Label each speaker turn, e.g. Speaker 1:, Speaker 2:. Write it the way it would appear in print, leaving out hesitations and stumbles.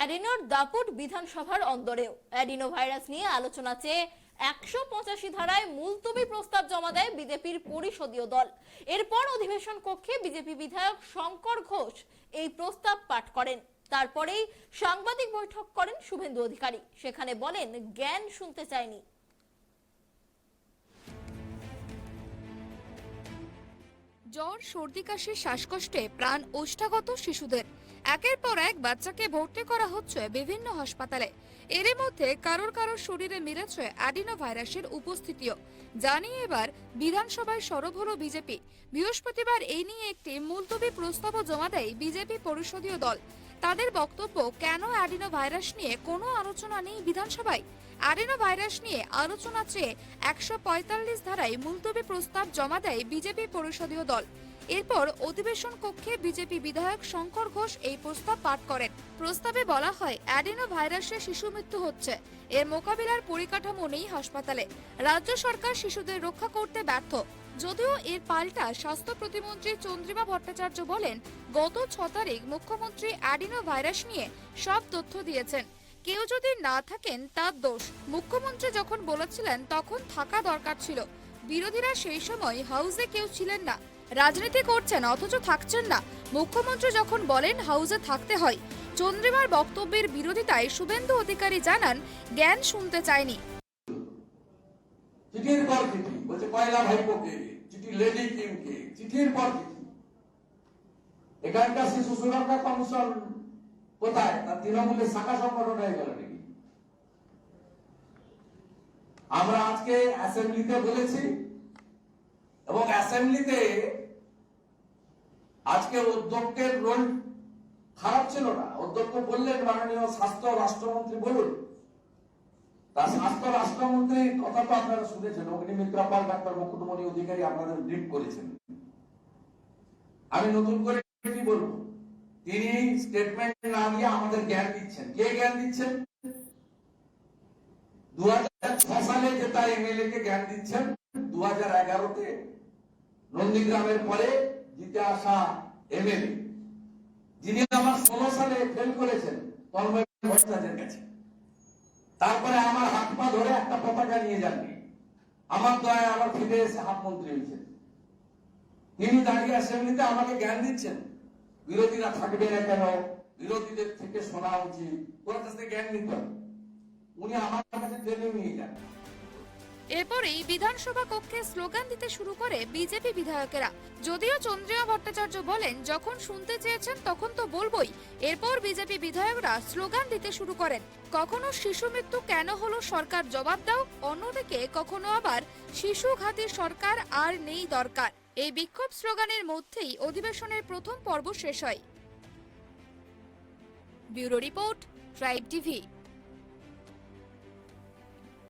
Speaker 1: অ্যাডিনোর দাপুট বিধানসভার অন্দরেও adeno virus নিয়ে আলোচনা চেয়ে 185 ধারায় মুলতবি প্রস্তাব জমা দেয় বিজেপির পরিষদীয় দল। এরপর অধিবেশন কক্ষে বিজেপি বিধায়ক শঙ্কর ঘোষ এই প্রস্তাব পাঠ করেন। তারপরেই সাংবাদিক বৈঠক করেন শুভেন্দু অধিকারী। সেখানে বলেন, জ্ঞান শুনতে চাইনি।
Speaker 2: জ্বর, সর্দি, কাশি, শ্বাসকষ্টে প্রাণ ওষ্ঠাগত শিশুদের একের পর এক বাচ্চাকে ভর্তি করা হচ্ছে বিভিন্ন হাসপাতালে। এর মধ্যে কারোর শরীরে মিলেছে অ্যাডিনো ভাইরাসের উপস্থিতিও। জানিয়ে এবার বিধানসভায় সরব হলো বিজেপি। বৃহস্পতিবার এই নিয়ে একটি মুলতবি প্রস্তাবও জমা দেয় বিজেপি পরিষদীয় দল। তাদের বক্তব্য, কেন অ্যাডিনো ভাইরাস নিয়ে কোনো আলোচনা নেই বিধানসভায়। অ্যাডিনো ভাইরাস নিয়ে আলোচনা চেয়ে 145 ধারায় মুলতবি প্রস্তাব জমা দেয় বিজেপি পরিষদীয় দল। এরপর অধিবেশন কক্ষে বিজেপি বিধায়ক শঙ্কর ঘোষ এই প্রস্তাব পাঠ করেন। প্রস্তাবে বলা হয়, অ্যাডিনো ভাইরাসে শিশু মৃত্যু হচ্ছে, এর মোকাবিলার পরিকাঠামো নেই হাসপাতালে। রাজ্য সরকার শিশুদের রক্ষা করতে ব্যর্থ। যদিও এর পাল্টা স্বাস্থ্য প্রতিমন্ত্রী চন্দ্রিমা ভট্টাচার্য বলেন, গত 6 তারিখ মুখ্যমন্ত্রী অ্যাডিনো ভাইরাস নিয়ে সব তথ্য দিয়েছেন। কেউ যদি না থাকেন তার দোষ। মুখ্যমন্ত্রী যখন বলেছিলেন তখন থাকা দরকার ছিল। বিরোধীরা সেই সময় হাউসে কেউ ছিলেন না, রাজনীতি করছেন অথচ থাকছেন না। মুখ্যমন্ত্রী যখন বলেন হাউসে থাকতে হয়। চন্দ্রিমার বক্তব্যের বিরোধিতায় শুভেন্দু অধিকারী জানান, জ্ঞান শুনতে চাইনি।
Speaker 3: চিঠির পর চিঠি বলছে, পয়লা ভাইপোকে চিঠি, লেডি কিংকে চিঠির পর চিঠি। এখানকার শিশু সুরক্ষা কমিশন কোথায়? তার তৃণমূলের শাখা সংগঠন হয়ে গেল নাকি? আমরা আজকে অ্যাসেম্বলিতে বলেছি এবং অ্যাসেম্বলিতে আজকে অধ্যক্ষের রোল খারাপ ছিল না। অধ্যক্ষ বললেন, মাননীয় স্বাস্থ্য রাষ্ট্রমন্ত্রী বলুন। তার স্বাস্থ্য রাষ্ট্রমন্ত্রীর কথা তো আপনারা শুনেছেন, অগ্নিমিত্রা পাল, ডাক্তার মুকুটমণি অধিকারী আপনাদের ব্রিফ করেছেন। আমি নতুন করে কি বলবো? তিনি স্টেটমেন্ট না দিয়ে আমাদের জ্ঞান দিচ্ছেন। কে জ্ঞান দিচ্ছেন? 2006 সালে যে তার এমএলএ কে জ্ঞান দিচ্ছেন। 2011-তে নন্দীগ্রামের পরে জিতে আসা এমএলএ, যিনি আমার 16 সালে ফেল করেছেন তন্ময় ভট্টাচার্যের কাছে। তারপরে আমার হাত পা ধরে একটা পতাকা নিয়ে যাননি। আমার দয়ায় আবার ফিরে এসে হাত মন্ত্রী হয়েছেন। তিনি দাঁড়িয়ে অ্যাসেম্বলিতে আমাকে জ্ঞান দিচ্ছেন, বিরোধীরা থাকবে না কেন, বিরোধীদের থেকে শোনা উচিত, ওর কাছ থেকে জ্ঞান নিতে হবে। উনি আমার কাছে ট্রেনিং নিয়ে যান।
Speaker 2: এরপরেই বিধানসভা কক্ষে স্লোগান দিতে শুরু করে বিজেপি বিধায়কেরা। যদিও চন্দ্রিমা ভট্টাচার্য বলেন, যখন শুনতে চেয়েছেন তখন তো বলবোই। এরপর বিজেপি বিধায়করা স্লোগান দিতে শুরু করেন। কখনো শিশু মৃত্যু কেন হলো সরকার জবাব দাও, অন্যদিকে কখনো আবার শিশু ঘাতী সরকার আর নেই দরকার। এই বিক্ষোভ স্লোগানের মধ্যেই অধিবেশনের প্রথম পর্ব শেষ হয়। Bureau report, tribe TV.